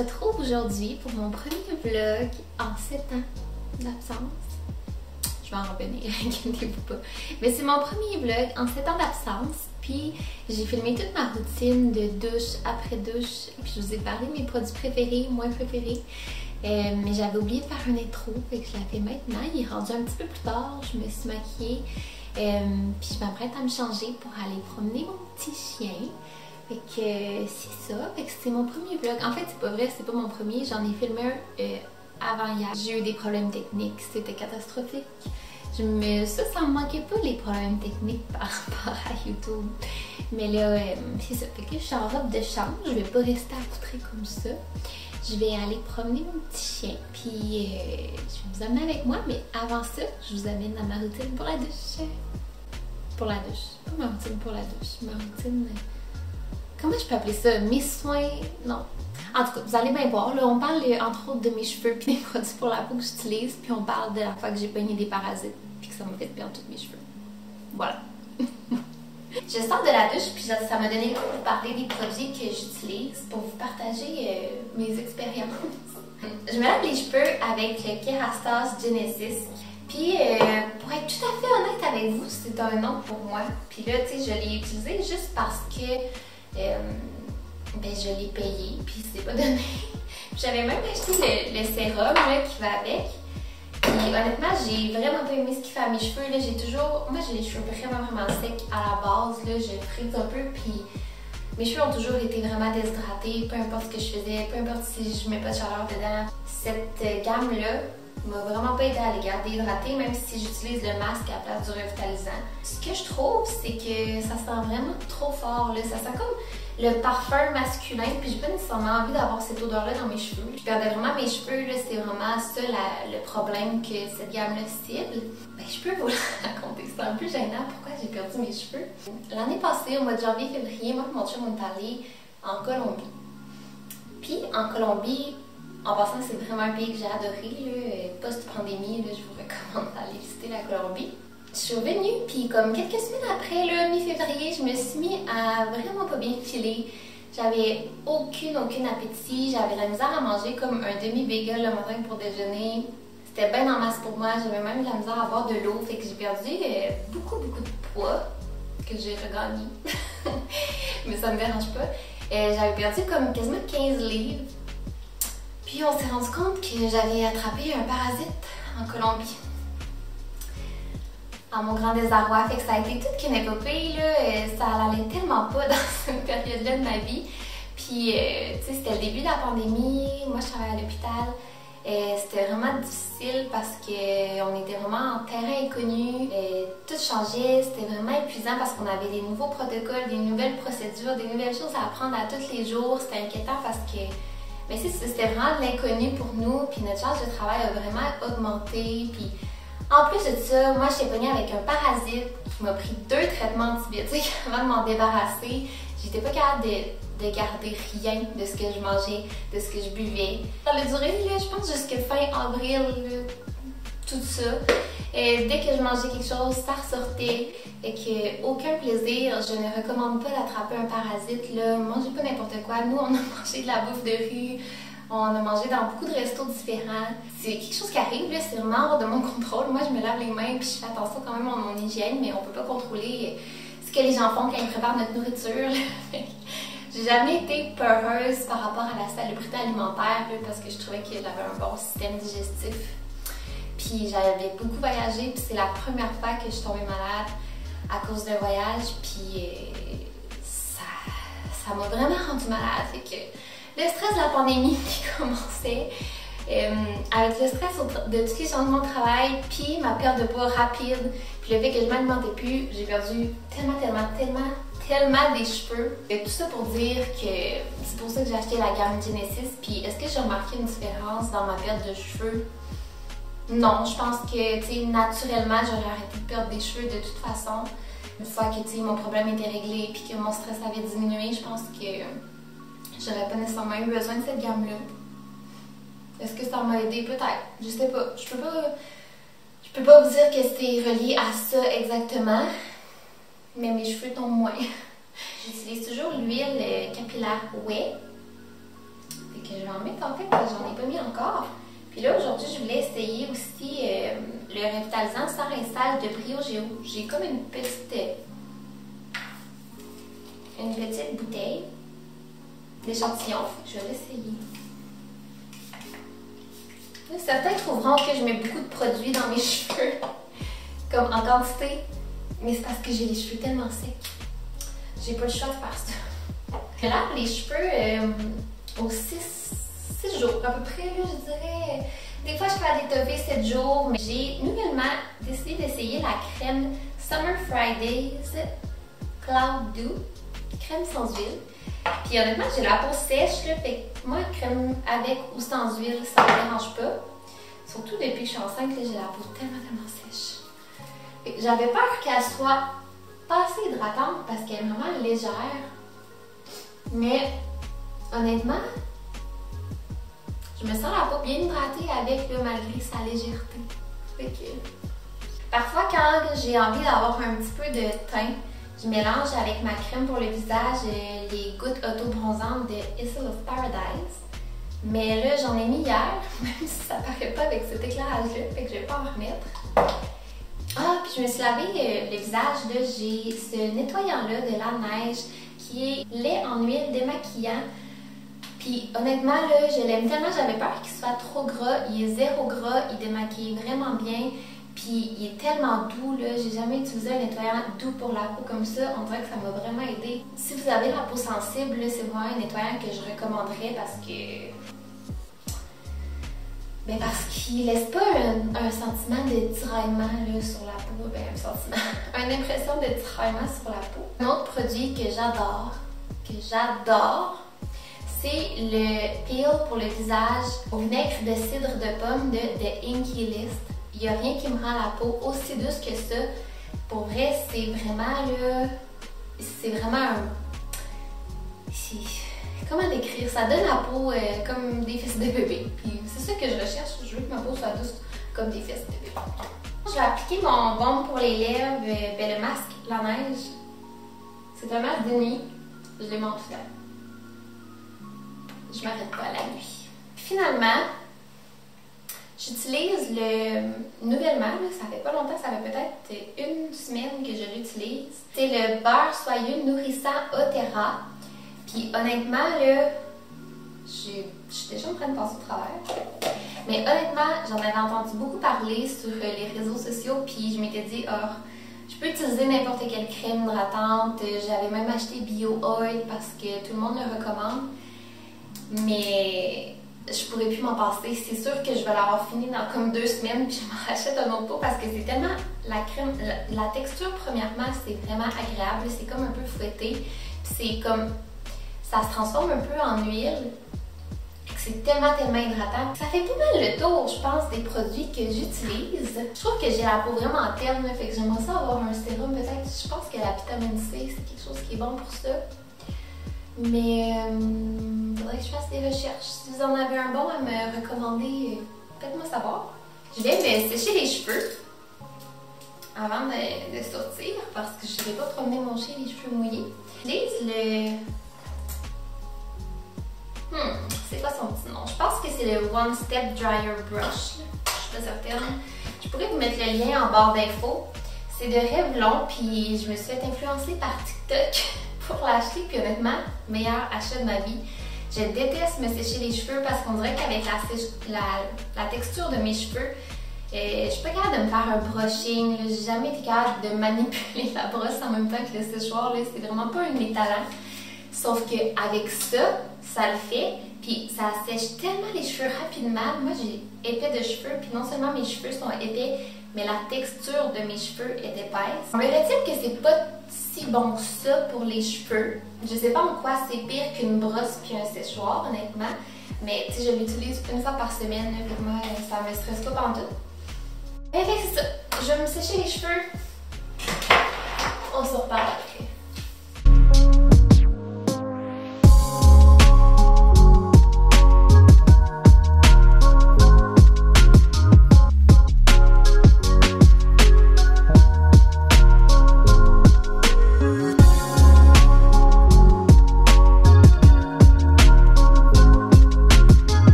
retrouve aujourd'hui pour mon premier vlog en 7 ans d'absence. Je vais en revenir, inquiétez-vous pas. Mais c'est mon premier vlog en 7 ans d'absence. Puis j'ai filmé toute ma routine de douche après douche. Puis je vous ai parlé de mes produits préférés, moins préférés. Mais j'avais oublié de faire un intro, fait que je la fais maintenant. Il est rendu un petit peu plus tard, je me suis maquillée. Puis je m'apprête à me changer pour aller promener mon petit chien. Fait que c'est ça, fait que c'est mon premier vlog. En fait, c'est pas vrai, c'est pas mon premier. J'en ai filmé un avant hier. J'ai eu des problèmes techniques, c'était catastrophique. Ça me manquait pas les problèmes techniques par rapport à YouTube. Mais là, c'est ça. Fait que je suis en robe de chambre, je vais pas rester accoutrée comme ça. Je vais aller promener mon petit chien, puis je vais vous amener avec moi. Mais avant ça, je vous amène dans ma routine pour la douche. Pour la douche, pas ma routine pour la douche, ma routine... Comment je peux appeler ça? Mes soins? Non. En tout cas, vous allez bien voir, là, on parle entre autres de mes cheveux puis des produits pour la peau que j'utilise, puis on parle de la fois que j'ai pogné des parasites puis que ça m'a fait perdre tous mes cheveux. Voilà. Je sors de la douche puis ça m'a donné le goût de vous parler des produits que j'utilise pour vous partager mes expériences. Je me lave les cheveux avec le Kerastase Genesis. Puis, pour être tout à fait honnête avec vous, c'est un nom pour moi. Puis là, tu sais, je l'ai utilisé juste parce que ben, je l'ai payé, puis c'est pas donné. J'avais même acheté le sérum là, qui va avec. Puis honnêtement, j'ai vraiment pas aimé ce qu'il fait à mes cheveux. Là, moi j'ai les cheveux vraiment secs à la base. Là, je frise un peu, puis mes cheveux ont toujours été vraiment déshydratés, peu importe ce que je faisais, peu importe si je mets pas de chaleur dedans. Cette gamme-là m'a vraiment pas aidé à les garder hydratés, même si j'utilise le masque à la place du revitalisant. Ce que je trouve, c'est que ça sent vraiment trop fort. Là. Ça sent comme le parfum masculin, puis j'ai pas nécessairement envie d'avoir cette odeur-là dans mes cheveux. Je perdais vraiment mes cheveux, c'est vraiment ça le problème que cette gamme-là cible. Ben, je peux vous le raconter, c'est un peu gênant pourquoi j'ai perdu mes cheveux. L'année passée, au mois de janvier-février, moi et mon chum, on est allés en Colombie. Puis en Colombie, en passant, c'est vraiment un pays que j'ai adoré, post-pandémie, je vous recommande d'aller visiter la Colombie. Je suis revenue, puis comme quelques semaines après, mi-février, je me suis mis à vraiment pas bien filer. J'avais aucun appétit, j'avais la misère à manger comme un demi-bagel le matin pour déjeuner. C'était bien en masse pour moi, j'avais même la misère à boire de l'eau, fait que j'ai perdu beaucoup de poids que j'ai regagné. Mais ça me dérange pas. J'avais perdu comme quasiment 15 livres. Puis on s'est rendu compte que j'avais attrapé un parasite en Colombie. À mon grand désarroi, fait que ça a été toute qu'une épopée, là, ça allait tellement pas dans cette période-là de ma vie. Puis, tu sais, c'était le début de la pandémie, moi je travaillais à l'hôpital. C'était vraiment difficile parce qu'on était vraiment en terrain inconnu. Tout changeait, c'était vraiment épuisant parce qu'on avait des nouveaux protocoles, des nouvelles procédures, des nouvelles choses à apprendre à tous les jours. C'était inquiétant parce que mais c'était vraiment de l'inconnu pour nous, puis notre charge de travail a vraiment augmenté. Puis en plus de ça, moi j'étais pognée avec un parasite qui m'a pris 2 traitements antibiotiques avant de m'en débarrasser. J'étais pas capable de garder rien de ce que je mangeais, de ce que je buvais. Ça a duré, là, je pense, jusqu'à fin avril, là, tout ça. Dès que je mangeais quelque chose, ça ressortait. Et que aucun plaisir, je ne recommande pas d'attraper un parasite. Là. Mangez pas n'importe quoi. Nous, on a mangé de la bouffe de rue, on a mangé dans beaucoup de restos différents. C'est quelque chose qui arrive, c'est vraiment hors de mon contrôle. Moi, je me lave les mains puis je fais attention quand même à mon hygiène, mais on peut pas contrôler ce que les gens font quand ils préparent notre nourriture. J'ai jamais été peureuse par rapport à la salubrité alimentaire là, parce que je trouvais que j'avais un bon système digestif. Puis j'avais beaucoup voyagé, puis c'est la première fois que je suis tombée malade à cause d'un voyage, puis ça m'a vraiment rendue malade. Fait que le stress de la pandémie qui commençait, avec le stress de tous les changements de travail, puis ma perte de poids rapide, puis le fait que je m'alimentais plus, j'ai perdu tellement des cheveux. Et tout ça pour dire que c'est pour ça que j'ai acheté la gamme Genesis. Puis est-ce que j'ai remarqué une différence dans ma perte de cheveux? Non, je pense que, tu sais, naturellement, j'aurais arrêté de perdre des cheveux de toute façon. Une fois que, tu sais, mon problème était réglé puis que mon stress avait diminué, je pense que j'aurais pas nécessairement eu besoin de cette gamme-là. Est-ce que ça m'a aidé? Peut-être. Je sais pas. Je peux pas vous dire que c'était relié à ça exactement, mais mes cheveux tombent moins. J'utilise toujours l'huile capillaire Ouai. Fait que je vais en mettre en fait, j'en ai pas mis encore. Puis là, aujourd'hui, je voulais essayer aussi le revitalisant sans install de Brio Géo. J'ai comme une petite bouteille d'échantillon. Je vais l'essayer. Certains trouveront que je mets beaucoup de produits dans mes cheveux, comme en quantité, mais c'est parce que j'ai les cheveux tellement secs. J'ai pas le choix de faire ça. Je lave les cheveux aux 6 jours, à peu près, là, je dirais. Des fois, je fais à l'étoffer 7 jours, mais j'ai nouvellement décidé d'essayer la crème Summer Fridays Cloud Dew, crème sans huile. Puis honnêtement, j'ai la peau sèche, là, fait que moi, crème avec ou sans huile, ça me dérange pas. Surtout depuis que je suis enceinte, j'ai la peau tellement sèche. J'avais peur qu'elle soit pas assez hydratante parce qu'elle est vraiment légère. Mais honnêtement, je me sens la peau bien hydratée avec, là, malgré sa légèreté. Fait que... Parfois, quand j'ai envie d'avoir un petit peu de teint, je mélange avec ma crème pour le visage les gouttes auto-bronzantes de Isle of Paradise. Mais là, j'en ai mis hier, même si ça paraît pas avec cet éclairage-là, fait que je vais pas en remettre. Ah, puis je me suis lavé le visage, là, j'ai ce nettoyant-là de la neige qui est lait en huile démaquillant. Puis honnêtement, là, je l'aime tellement, j'avais peur qu'il soit trop gras. Il est zéro gras, il démaquille vraiment bien. Puis il est tellement doux, là, j'ai jamais utilisé un nettoyant doux pour la peau comme ça. On dirait que ça m'a vraiment aidé. Si vous avez la peau sensible, c'est vraiment un nettoyant que je recommanderais parce que... Ben parce qu'il laisse pas un sentiment de tiraillement là, sur la peau. Ben un sentiment, une impression de tiraillement sur la peau. Un autre produit que j'adore, c'est le peel pour le visage au vinaigre de cidre de pomme de Inky List. Il n'y a rien qui me rend la peau aussi douce que ça. Pour vrai, c'est vraiment là... C'est vraiment un... Comment décrire? Ça donne la peau comme des fesses de bébé. Puis c'est ça que je recherche. Je veux que ma peau soit douce comme des fesses de bébé. Je vais appliquer mon baume pour les lèvres, le masque La Neige. C'est un masque de nuit. Je l'ai monté là. Je m'arrête pas la nuit. Finalement, j'utilise nouvellement, là, ça fait pas longtemps, ça fait peut-être une semaine que je l'utilise. C'est le beurre soyeux nourrissant Otera. Puis honnêtement, là, je suis déjà en train de passer au travers. Mais honnêtement, j'en avais entendu beaucoup parler sur les réseaux sociaux, puis je m'étais dit, oh, je peux utiliser n'importe quelle crème hydratante. J'avais même acheté Bio Oil parce que tout le monde le recommande. Mais je pourrais plus m'en passer. C'est sûr que je vais l'avoir fini dans comme 2 semaines, puis je m'en rachète un autre pot parce que c'est tellement... La crème, la texture, premièrement, c'est vraiment agréable. C'est comme un peu fouetté. Puis c'est comme... Ça se transforme un peu en huile. C'est tellement hydratant. Ça fait pas mal le tour, je pense, des produits que j'utilise. Je trouve que j'ai la peau vraiment terne, fait que j'aimerais ça avoir un sérum peut-être. Je pense que la vitamine C, c'est quelque chose qui est bon pour ça. Mais il faudrait que je fasse des recherches. Si vous en avez un bon à me recommander, faites-moi savoir. Je vais me sécher les cheveux avant de sortir parce que je ne vais pas promener mon chien les cheveux mouillés. J'utilise le... c'est quoi son petit nom? Je pense que c'est le One Step Dryer Brush. Je suis pas certaine. Je pourrais vous mettre le lien en barre d'infos. C'est de Revlon, puis je me suis fait influencer par TikTok pour l'acheter. Puis honnêtement, meilleur achat de ma vie. Je déteste me sécher les cheveux parce qu'on dirait qu'avec la texture de mes cheveux, je suis pas capable de me faire un brushing. J'ai jamais été capable de manipuler la brosse en même temps que le séchoir. C'est vraiment pas un de mes talents. Sauf qu'avec ça, ça le fait, puis ça sèche tellement les cheveux rapidement. Moi, j'ai épais de cheveux, puis non seulement mes cheveux sont épais, mais la texture de mes cheveux est épaisse. On verrait-il que c'est pas si bon que ça pour les cheveux. Je sais pas en quoi c'est pire qu'une brosse puis un séchoir, honnêtement. Mais tu sais, je l'utilise une fois par semaine, là, pour moi, ça me stresse pas pantoute. Et c'est ça. Je vais me sécher les cheveux. On se reparle après.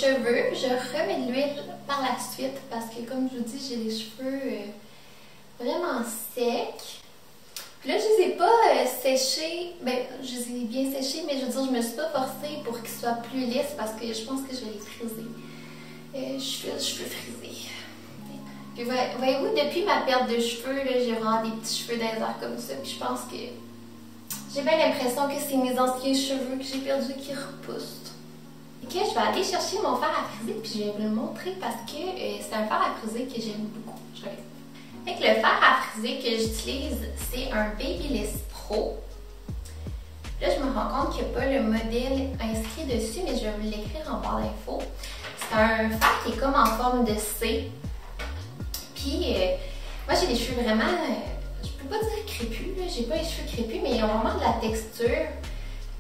cheveux, je remets de l'huile par la suite parce que comme je vous dis, j'ai les cheveux vraiment secs. Puis là, je les ai pas séchés, ben je les ai bien séchés, mais je veux dire, je me suis pas forcée pour qu'ils soient plus lisses parce que je pense que je vais les friser. Cheveux frisés. Puis voyez-vous, depuis ma perte de cheveux, j'ai vraiment des petits cheveux dans les airs comme ça. Puis je pense que j'ai bien l'impression que c'est mes anciens cheveux que j'ai perdus qui repoussent. Ok, je vais aller chercher mon fer à friser puis je vais vous le montrer parce que c'est un fer à friser que j'aime beaucoup. Fait que le fer à friser que j'utilise, c'est un Babyliss Pro. Là, je me rends compte qu'il n'y a pas le modèle inscrit dessus, mais je vais vous l'écrire en barre d'infos. C'est un fer qui est comme en forme de C. Puis, moi, j'ai des cheveux vraiment, je peux pas dire crépus, j'ai pas les cheveux crépus, mais ils ont vraiment de la texture.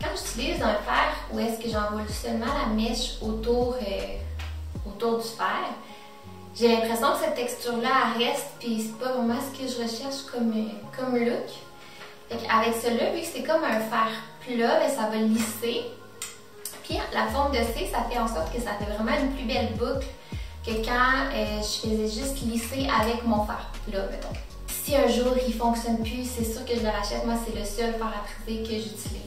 Quand j'utilise un fer où est-ce que j'enroule seulement la mèche autour du fer, j'ai l'impression que cette texture-là reste, puis c'est pas vraiment ce que je recherche comme look. Fait avec celui-là, vu que c'est comme un fer plat, ben, ça va lisser. Puis la forme de C, ça fait en sorte que ça fait vraiment une plus belle boucle que quand je faisais juste lisser avec mon fer plat, mettons. Si un jour il fonctionne plus, c'est sûr que je le rachète. Moi, c'est le seul fer à friser que j'utilise.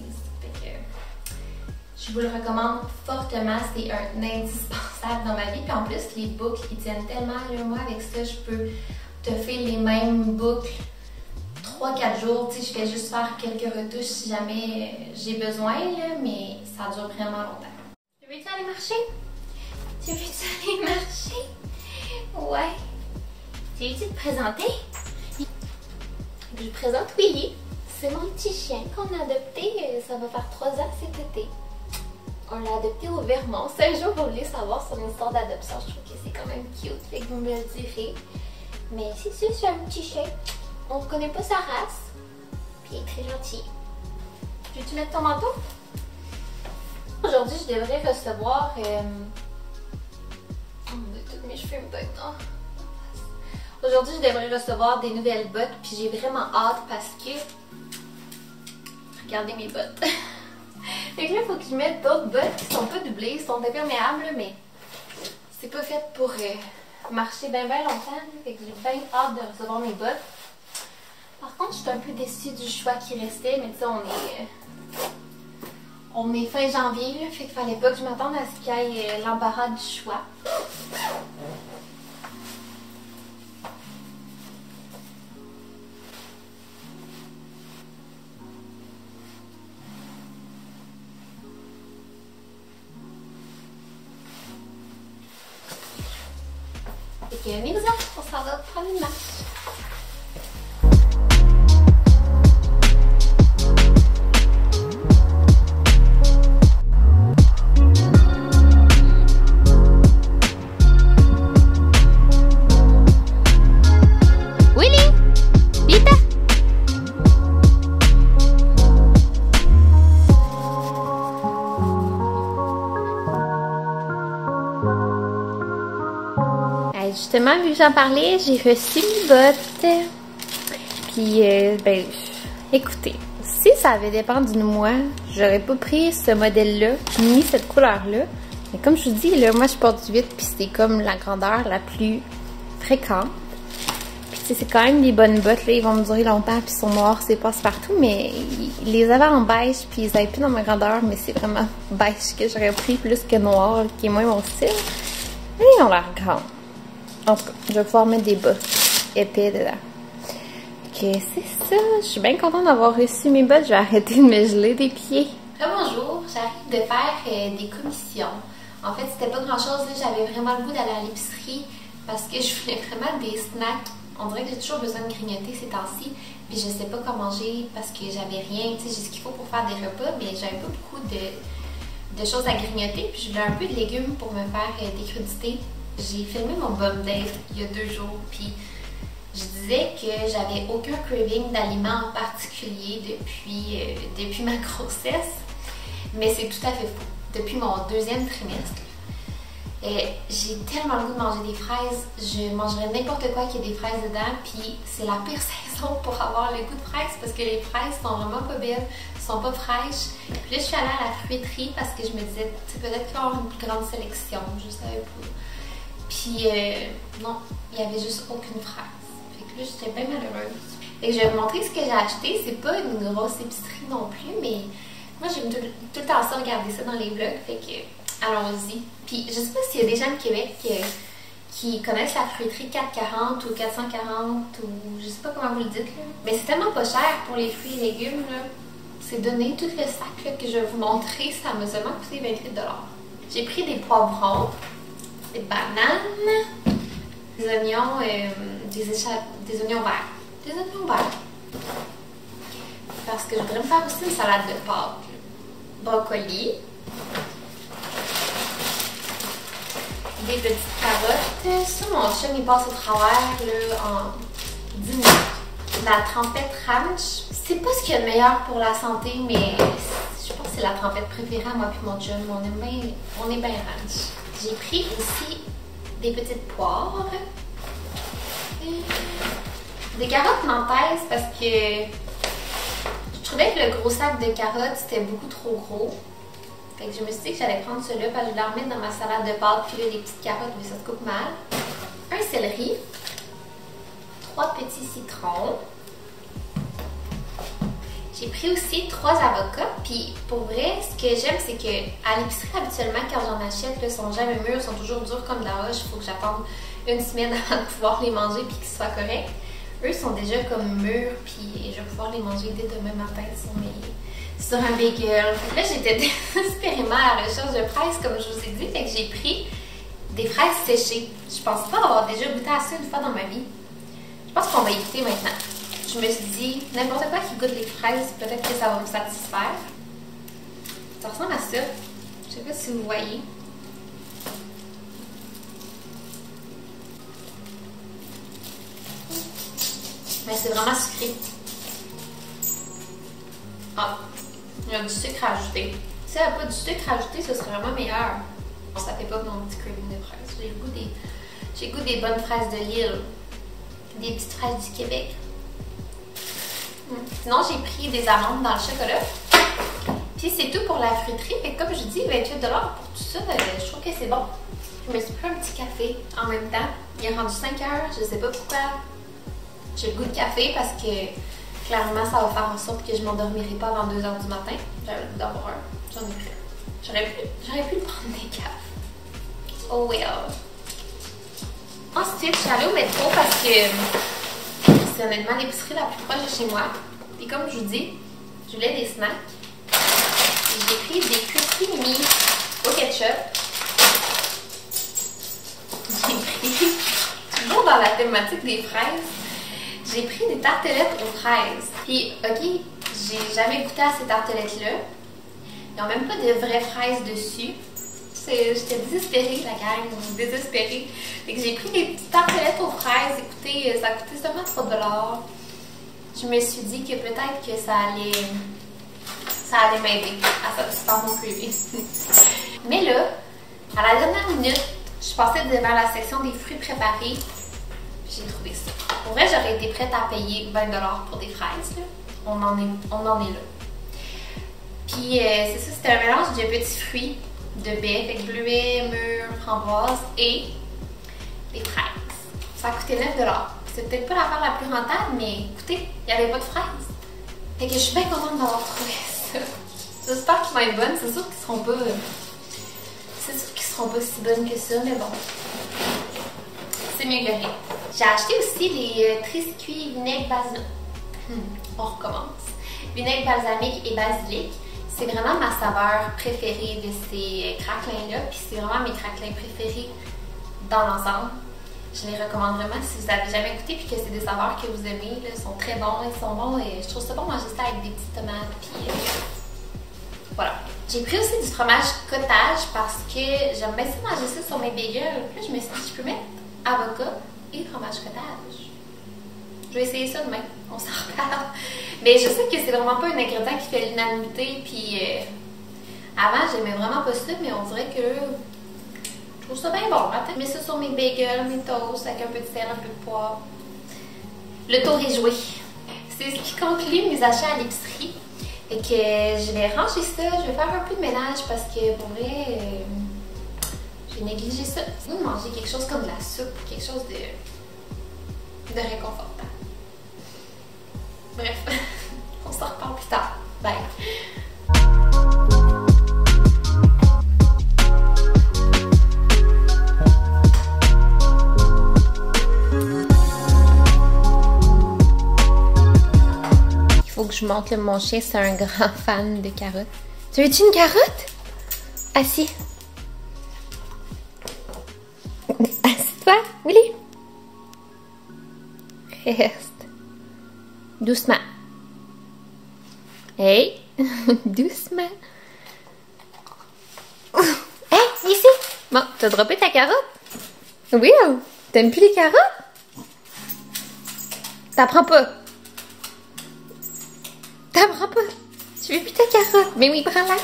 Je vous le recommande fortement, c'est un indispensable dans ma vie. Puis en plus, les boucles, ils tiennent tellement. Là, moi, avec ça, je peux te faire les mêmes boucles 3-4 jours. Tu sais, je fais juste faire quelques retouches si jamais j'ai besoin, là, mais ça dure vraiment longtemps. Tu veux-tu aller marcher? Tu veux-tu aller marcher? Ouais. Tu veux-tu te présenter? Je vous présente Willy. C'est mon petit chien qu'on a adopté. Ça va faire 3 ans cet été. On l'a adopté au Vermont. Si un jour vous voulez savoir son histoire d'adoption, je trouve que c'est quand même cute, fait que vous me le direz. Mais c'est sûr, c'est un petit chien. On ne connaît pas sa race. Puis il est très gentil. Veux-tu mettre ton manteau? Aujourd'hui, je devrais recevoir... Oh mon Dieu, tous mes cheveux me bottent, non? Aujourd'hui, je devrais recevoir des nouvelles bottes. Puis j'ai vraiment hâte parce que... Regardez mes bottes. Fait que là, il faut que je mette d'autres bottes qui sont pas doublées, ils sont imperméables, mais c'est pas fait pour marcher bien longtemps. Fait que j'ai bien hâte de recevoir mes bottes. Par contre, je suis un peu déçue du choix qui restait, mais tu sais, on est fin janvier, là, fait qu'il fallait pas que je m'attende à ce qu'il y ait l'embarras du choix. Fait que, Mélissa, on s'en va prendre une marche. Willy! Vite! Justement, vu que j'en parlais, j'ai reçu mes bottes. Puis, ben, écoutez, si ça avait dépendu de moi, j'aurais pas pris ce modèle-là, ni cette couleur-là. Mais comme je vous dis, là, moi, je porte du 8, puis c'est comme la grandeur la plus fréquente. Puis, tu sais, c'est quand même des bonnes bottes, là, ils vont me durer longtemps, puis ils sont noirs, c'est passe-partout, mais ils les avaient en beige, puis ils avaient plus dans ma grandeur, mais c'est vraiment beige que j'aurais pris plus que noir, qui est moins mon style. Mais ils ont l'air grands. En tout cas, je vais pouvoir mettre des bas épais dedans. Ok, c'est ça. Je suis bien contente d'avoir reçu mes bottes. Je vais arrêter de me geler des pieds. Bonjour, j'arrive de faire des commissions. En fait, c'était pas grand-chose. J'avais vraiment le goût d'aller à l'épicerie parce que je voulais vraiment des snacks. On dirait que j'ai toujours besoin de grignoter ces temps-ci. Puis je sais pas quoi manger parce que j'avais rien. Tu sais, j'ai ce qu'il faut pour faire des repas, mais j'avais pas beaucoup de choses à grignoter. Puis je voulais un peu de légumes pour me faire des crudités. J'ai filmé mon bum date il y a 2 jours, puis je disais que j'avais aucun craving d'aliments en particulier depuis ma grossesse, mais c'est tout à fait faux. Depuis mon 2e trimestre, J'ai tellement le goût de manger des fraises. Je mangerais n'importe quoi qui ait des fraises dedans. Puis c'est la pire saison pour avoir le goût de fraises parce que les fraises sont vraiment pas belles, sont pas fraîches. Puis là, je suis allée à la fruiterie parce que je me disais, peut-être qu'il y aura une plus grande sélection. Je savais pas. Puis non, il y avait juste aucune fraise. Fait que là, j'étais bien malheureuse. Fait que je vais vous montrer ce que j'ai acheté. C'est pas une grosse épicerie non plus, mais moi, j'aime tout le temps ça, regarder ça dans les vlogs. Fait que allons-y. Puis je sais pas s'il y a des gens de Québec qui connaissent la fruiterie 440 ou 440 ou je sais pas comment vous le dites là. Mais c'est tellement pas cher pour les fruits et légumes là. C'est donné tout le sac là, que je vais vous montrer, ça m'a seulement coûté 28 $. J'ai pris des poivrons, des bananes, des oignons, des oignons verts. Des oignons verts. Parce que je voudrais me faire aussi une salade de pâtes. Brocoli. Des petites carottes. Ça, mon chum, il passe au travers là, en 10 minutes. La trempette ranch. C'est pas ce qu'il y a de meilleur pour la santé, mais je pense que c'est la trempette préférée à moi et mon chum. On est bien ranch. J'ai pris aussi des petites poires. Des carottes nantaises parce que je trouvais que le gros sac de carottes c'était beaucoup trop gros. Fait que je me suis dit que j'allais prendre celui-là parce que je vais la remettre dans ma salade de pâtes. Puis là, les petites carottes, mais ça se coupe mal. Un céleri. 3 petits citrons. J'ai pris aussi 3 avocats. Puis pour vrai, ce que j'aime, c'est que à l'épicerie, habituellement, quand j'en achète, ils sont jamais mûrs, ils sont toujours durs comme de la roche. Il faut que j'attende une semaine avant de pouvoir les manger puis qu'ils soient corrects. Eux sont déjà comme mûrs, puis je vais pouvoir les manger dès demain matin sur un bagel. Là, j'étais désespérément à la recherche de fraises, comme je vous ai dit, fait que j'ai pris des fraises séchées. Je pense pas avoir déjà goûté à ça une fois dans ma vie. Je pense qu'on va y goûter maintenant. Je me suis dit, n'importe quoi qui goûte les fraises, peut-être que ça va me satisfaire. Ça ressemble à ça. Je sais pas si vous voyez. Mais c'est vraiment sucré. Ah, il y a du sucre ajouté. S'il n'y avait pas du sucre ajouté, ce serait vraiment meilleur. Bon, ça fait pas mon petit craving de fraises. J'ai le goût des bonnes fraises de Lille. Des petites fraises du Québec. Sinon, j'ai pris des amandes dans le chocolat. Puis c'est tout pour la fruiterie. Fait que comme je dis, 28 $ pour tout ça, je trouve que c'est bon. Je me suis pris un petit café en même temps. Il est rendu 5 heures, je sais pas pourquoi. J'ai le goût de café parce que clairement ça va faire en sorte que je m'endormirai pas avant 2 h du matin. J'avais le goût d'avoir un. J'en ai pris un. J'aurais pu le prendre des cafés. Oh well. Ensuite, je suis allée au métro parce que c'est honnêtement l'épicerie la plus proche de chez moi. Et comme je vous dis, je voulais des snacks. J'ai pris des cookies mini au ketchup. J'ai pris, toujours dans la thématique des fraises, j'ai pris des tartelettes aux fraises. Puis, ok, j'ai jamais goûté à ces tartelettes-là. Ils n'ont même pas de vraies fraises dessus. J'étais désespérée, la gang, désespérée. Fait que j'ai pris des petites tartelettes aux fraises. Écoutez, ça coûtait seulement 3 $. Je me suis dit que peut-être que ça allait m'aider à satisfaire mon craving. Mais là, à la dernière minute, je passais devant la section des fruits préparés. J'ai trouvé ça. Pour vrai, j'aurais été prête à payer 20 $ pour des fraises. Là. On en est là. Puis c'est ça, c'était un mélange de petits fruits de baies, fait que bleuets, mûres, framboises et des fraises. Ça a coûté 9 $. C'est peut-être pas l'affaire la plus rentable, mais écoutez, il n'y avait pas de fraises. Fait que je suis bien contente d'avoir trouvé ça. J'espère qu'ils vont être bonnes. C'est sûr qu'ils seront pas. Si bonnes que ça, mais bon. C'est mieux que rien. J'ai acheté aussi les Triscuits vinaigre balsamique. On recommence. Vinaigre balsamique et basilic. C'est vraiment ma saveur préférée de ces craquelins-là. Puis c'est vraiment mes craquelins préférés dans l'ensemble. Je les recommande vraiment si vous n'avez jamais goûté puis que c'est des saveurs que vous aimez. Là, ils sont très bons, ils sont bons et je trouve ça bon manger ça avec des petites tomates. Puis voilà. J'ai pris aussi du fromage cottage parce que j'aime bien ça manger ça sur mes bagels. Puis je me suis dit, je peux mettre avocat et fromage cottage. Je vais essayer ça demain. On s'en reparle. Mais je sais que c'est vraiment pas un ingrédient qui fait l'unanimité. Puis avant, j'aimais vraiment pas ça, mais on dirait que trouve ça bien bon. Attends, je mets ça sur mes bagels, mes toasts avec un peu de sel, un peu de poivre. Le tour est joué. C'est ce qui conclut mes achats à l'épicerie. Fait que je vais ranger ça, je vais faire un peu de ménage parce que pour vrai, j'ai négligé ça. Sinon, manger quelque chose comme de la soupe, quelque chose de réconfortant. Bref, on se reparle plus tard. Bye! Faut que je montre là, mon chien, c'est un grand fan de carottes. Tu veux-tu une carotte? Assis. Assis-toi, Willy. Reste. Doucement. Hey, doucement. Hey, ici. Bon, t'as droppé ta carotte? Oui, t'aimes plus les carottes? T'apprends pas. T'apprends pas. Tu veux plus ta carotte? Mais oui, prends-la.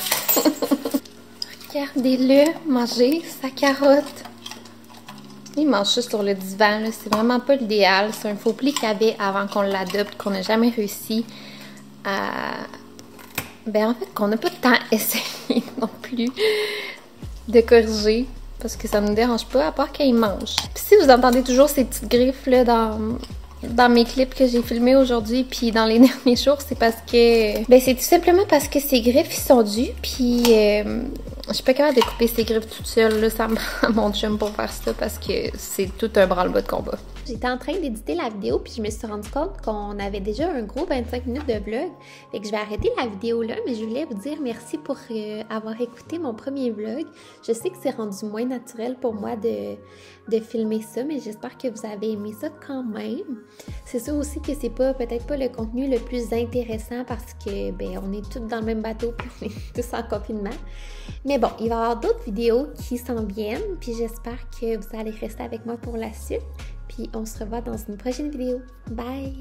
Regardez-le manger sa carotte. Il mange ça sur le divan. C'est vraiment pas l'idéal. C'est un faux pli qu'il y avait avant qu'on l'adopte, qu'on n'a jamais réussi à... Ben en fait, qu'on n'a pas tant essayé non plus de corriger. Parce que ça nous dérange pas, à part quand il mange. Puis si vous entendez toujours ces petites griffes là dans mes clips que j'ai filmés aujourd'hui puis dans les derniers jours, c'est parce que... Ben c'est tout simplement parce que ces griffes, ils sont dus, puis je suis pas capable de couper ces griffes toute seule, là, ça me prend mon chum pour faire ça parce que c'est tout un branle-bas de combat. J'étais en train d'éditer la vidéo puis je me suis rendu compte qu'on avait déjà un gros 25 minutes de vlog. Fait que je vais arrêter la vidéo là, mais je voulais vous dire merci pour avoir écouté mon premier vlog. Je sais que c'est rendu moins naturel pour moi de filmer ça, mais j'espère que vous avez aimé ça quand même. C'est sûr aussi que c'est peut-être pas le contenu le plus intéressant parce que ben on est tous dans le même bateau puis on est tous en confinement. Mais bon, il va y avoir d'autres vidéos qui s'en viennent, puis j'espère que vous allez rester avec moi pour la suite. Puis on se revoit dans une prochaine vidéo. Bye!